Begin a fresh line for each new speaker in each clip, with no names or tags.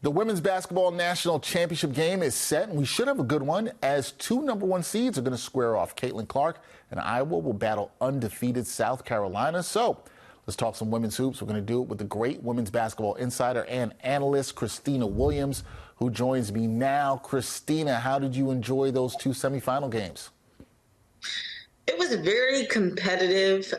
The women's basketball national championship game is set, and we should have a good one as two #1 seeds are going to square off. Caitlin Clark and Iowa will battle undefeated South Carolina. So let's talk some women's hoops. We're going to do it with the great women's basketball insider and analyst, Khristina Williams, who joins me now. Khristina, how did you enjoy those two semifinal games?
It was very competitive,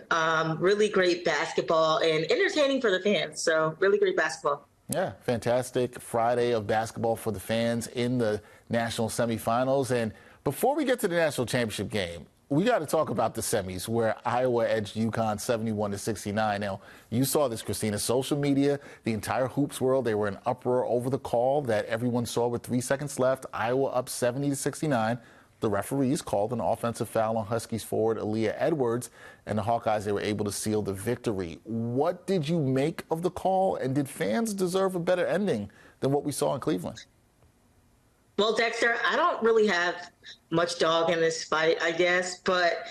really great basketball, and entertaining for the fans. So really great basketball.
Yeah, fantastic Friday of basketball for the fans in the national semifinals. And before we get to the national championship game, we got to talk about the semis where Iowa edged UConn 71-69. Now, you saw this, Khristina. Social media, the entire hoops world, they were in uproar over the call that everyone saw with 3 seconds left. Iowa up 70-69. The referees called an offensive foul on Huskies forward Aaliyah Edwards, and the Hawkeyes, they were able to seal the victory. What did you make of the call, and did fans deserve a better ending than what we saw in Cleveland?
Well, Dexter, I don't really have much dog in this fight, I guess, but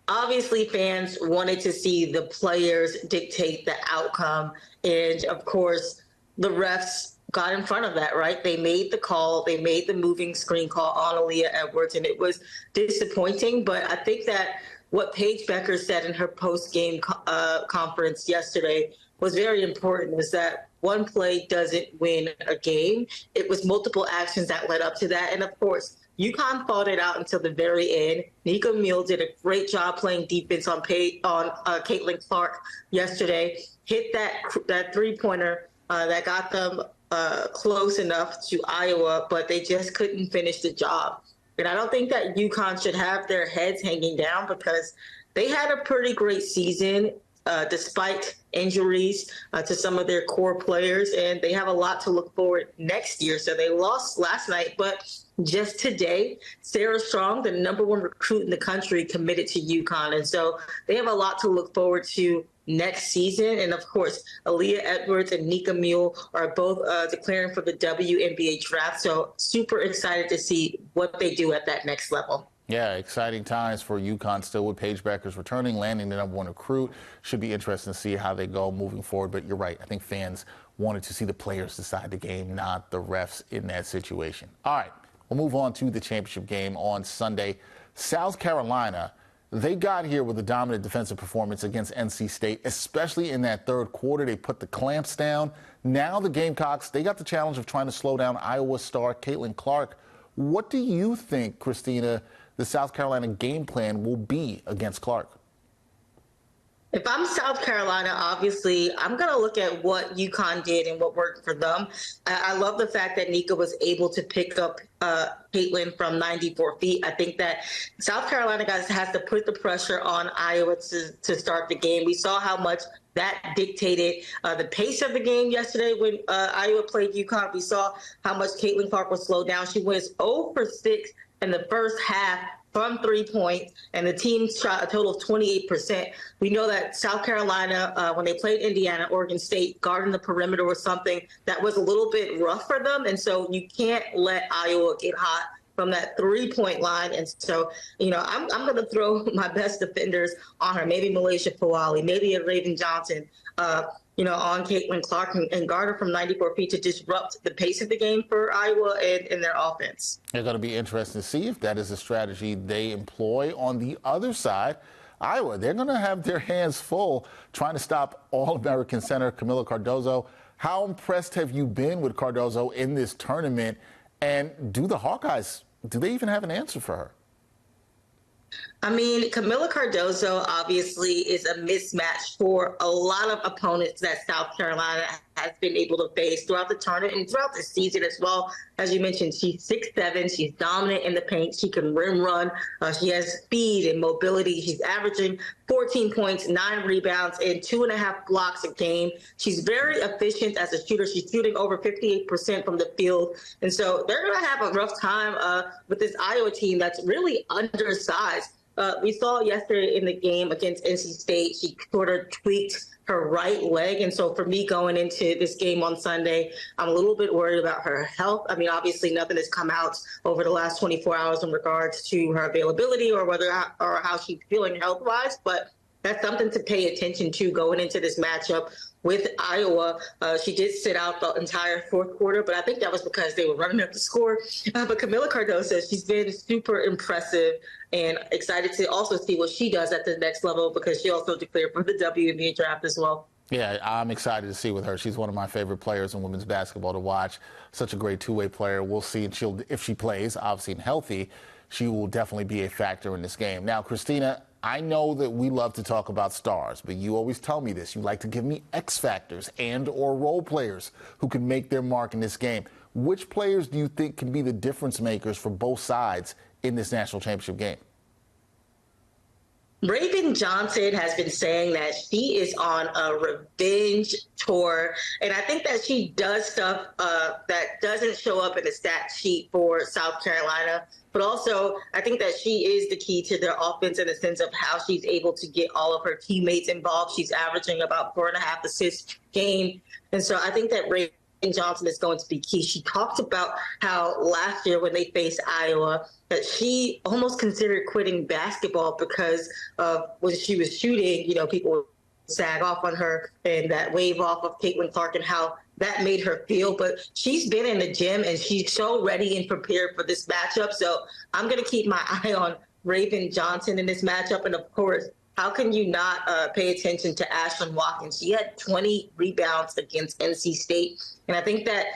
obviously fans wanted to see the players dictate the outcome, and of course, the refs got in front of that, right? They made the call. They made the moving screen call on Aaliyah Edwards, and it was disappointing. But I think that what Paige Becker said in her post-game conference yesterday was very important, is that one play doesn't win a game. It was multiple actions that led up to that. And, of course, UConn fought it out until the very end. Nika Mule did a great job playing defense on Caitlin Clark yesterday, hit that three-pointer that got them close enough to Iowa, but they just couldn't finish the job. And I don't think that UConn should have their heads hanging down because they had a pretty great season despite injuries to some of their core players, and they have a lot to look forward next year. So they lost last night, but just today, Sarah Strong, the #1 recruit in the country, committed to UConn. And so they have a lot to look forward to next season. And of course, Aaliyah Edwards and Nika Mule are both declaring for the WNBA draft. So super excited to see what they do at that next level.
Yeah, exciting times for UConn still with Paige Beckers returning, landing the #1 recruit. Should be interesting to see how they go moving forward. But you're right. I think fans wanted to see the players decide the game, not the refs in that situation. All right, we'll move on to the championship game on Sunday. South Carolina, they got here with a dominant defensive performance against NC State, especially in that third quarter. They put the clamps down. Now the Gamecocks, they got the challenge of trying to slow down Iowa star Caitlin Clark. What do you think, Khristina, the South Carolina game plan will be against Clark?
If I'm South Carolina, obviously, I'm going to look at what UConn did and what worked for them. I love the fact that Nika was able to pick up Caitlin from 94 feet. I think that South Carolina guys has to put the pressure on Iowa to start the game. We saw how much that dictated the pace of the game yesterday when Iowa played UConn. We saw how much Caitlin Clark was slowed down. She was 0 for 6 in the first half from 3 points, and the team shot a total of 28%. We know that South Carolina, when they played Indiana, Oregon State, guarding the perimeter was something that was a little bit rough for them, and so you can't let Iowa get hot from that 3-point line. And so, I'm going to throw my best defenders on her, maybe Malaysia Fawali, maybe a Raven Johnson, on Caitlin Clark and guard her from 94 feet to disrupt the pace of the game for Iowa and their offense.
It's going to be interesting to see if that is a strategy they employ. On the other side, Iowa, they're going to have their hands full trying to stop All-American center Camila Cardozo. How impressed have you been with Cardozo in this tournament? And do the Hawkeyes, do they even have an answer for her?
I mean, Camila Cardozo obviously is a mismatch for a lot of opponents that South Carolina has been able to face throughout the tournament and throughout the season as well. As you mentioned, she's 6'7", she's dominant in the paint, she can rim run, she has speed and mobility. She's averaging 14 points, 9 rebounds, and 2.5 blocks a game. She's very efficient as a shooter. She's shooting over 58% from the field. And so they're going to have a rough time with this Iowa team that's really undersized. We saw yesterday in the game against NC State, she sort of tweaked her right leg. And so for me going into this game on Sunday, I'm a little bit worried about her health. I mean, obviously nothing has come out over the last 24 hours in regards to her availability or how she's feeling health-wise, but that's something to pay attention to going into this matchup with Iowa. She did sit out the entire fourth quarter, but I think that was because they were running up the score. But Camila Cardoso, she's been super impressive, and excited to also see what she does at the next level because she also declared for the WNBA draft as well.
Yeah, I'm excited to see with her. She's one of my favorite players in women's basketball to watch. Such a great two-way player. We'll see. And if she plays, obviously, and healthy, she will definitely be a factor in this game. Now, Khristina, I know that we love to talk about stars, but you always tell me this. You like to give me X factors and or role players who can make their mark in this game. Which players do you think can be the difference makers for both sides in this national championship game?
Raven Johnson has been saying that she is on a revenge tour, and I think that she does stuff that doesn't show up in the stat sheet for South Carolina. But also, I think that she is the key to their offense in the sense of how she's able to get all of her teammates involved. She's averaging about 4.5 assists a game, and so I think that Raven Johnson is going to be key. She talked about how last year when they faced Iowa, that she almost considered quitting basketball because when she was shooting, people would sag off on her and that wave off of Caitlin Clark and how that made her feel. But she's been in the gym and she's so ready and prepared for this matchup. So I'm going to keep my eye on Raven Johnson in this matchup. And of course, how can you not pay attention to Ashlyn Watkins? She had 20 rebounds against NC State. And I think that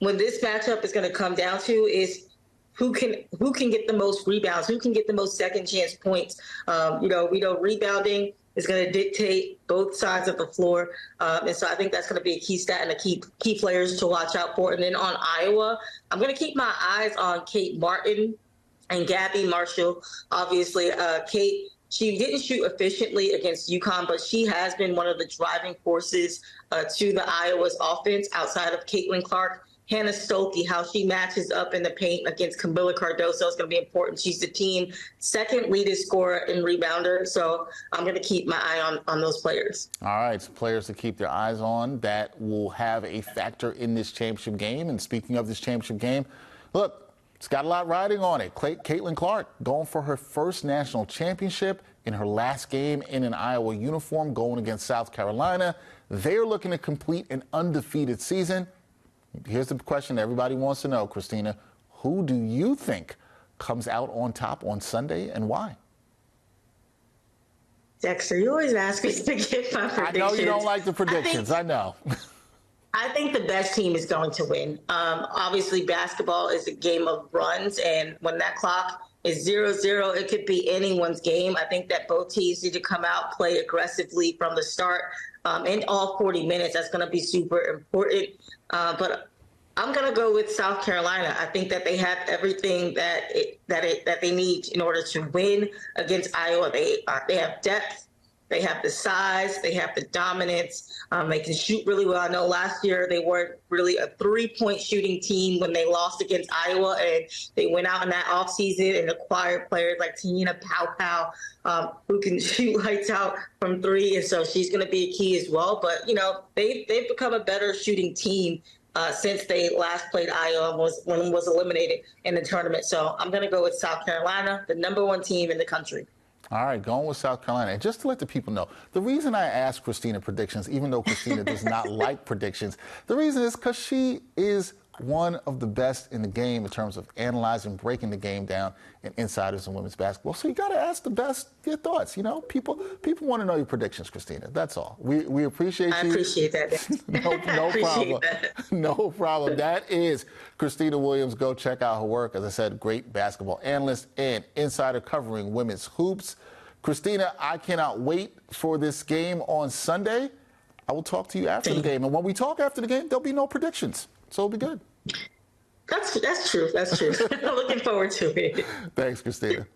when this matchup is going to come down to is who can get the most rebounds, who can get the most second chance points. We know rebounding is going to dictate both sides of the floor. And so I think that's going to be a key stat and a key players to watch out for. And then on Iowa, I'm going to keep my eyes on Kate Martin and Gabby Marshall. Obviously, Kate, she didn't shoot efficiently against UConn, but she has been one of the driving forces to the Iowa's offense outside of Caitlin Clark. Hannah Stolke, how she matches up in the paint against Camila Cardoso is going to be important. She's the team second leading scorer and rebounder. So I'm going to keep my eye on those players.
All right, so players to keep their eyes on that will have a factor in this championship game. And speaking of this championship game, look, it's got a lot riding on it. Caitlin Clark going for her first national championship in her last game in an Iowa uniform, going against South Carolina. They're looking to complete an undefeated season. Here's the question everybody wants to know, Khristina. Who do you think comes out on top on Sunday and why?
Dexter, you always ask me to give my predictions.
I know you don't like the predictions. I know.
I think the best team is going to win. Obviously, basketball is a game of runs, and when that clock is 0-0, it could be anyone's game. I think that both teams need to come out, play aggressively from the start, in all 40 minutes. That's going to be super important. But I'm going to go with South Carolina. I think that they have everything that they need in order to win against Iowa. They have depth. They have the size, they have the dominance, they can shoot really well. I know last year they weren't really a three-point shooting team when they lost against Iowa, and they went out in that offseason and acquired players like Tina Pow, who can shoot lights out from three, and so she's going to be a key as well. But, they've become a better shooting team since they last played Iowa when it was eliminated in the tournament. So I'm going to go with South Carolina, the #1 team in the country.
All right, going with South Carolina. And just to let the people know, the reason I asked Khristina predictions, even though Khristina does not like predictions, the reason is because she is one of the best in the game in terms of analyzing, breaking the game down, and insiders in women's basketball. So you got to ask the best your thoughts. People want to know your predictions, Khristina. That's all. We appreciate you.
I appreciate that.
No problem. No problem. That is Khristina Williams. Go check out her work. As I said, great basketball analyst and insider covering women's hoops. Khristina, I cannot wait for this game on Sunday. I will talk to you after the game. And when we talk after the game, there'll be no predictions. So it'll be good.
That's true. That's true. I'm looking forward to it.
Thanks, Khristina.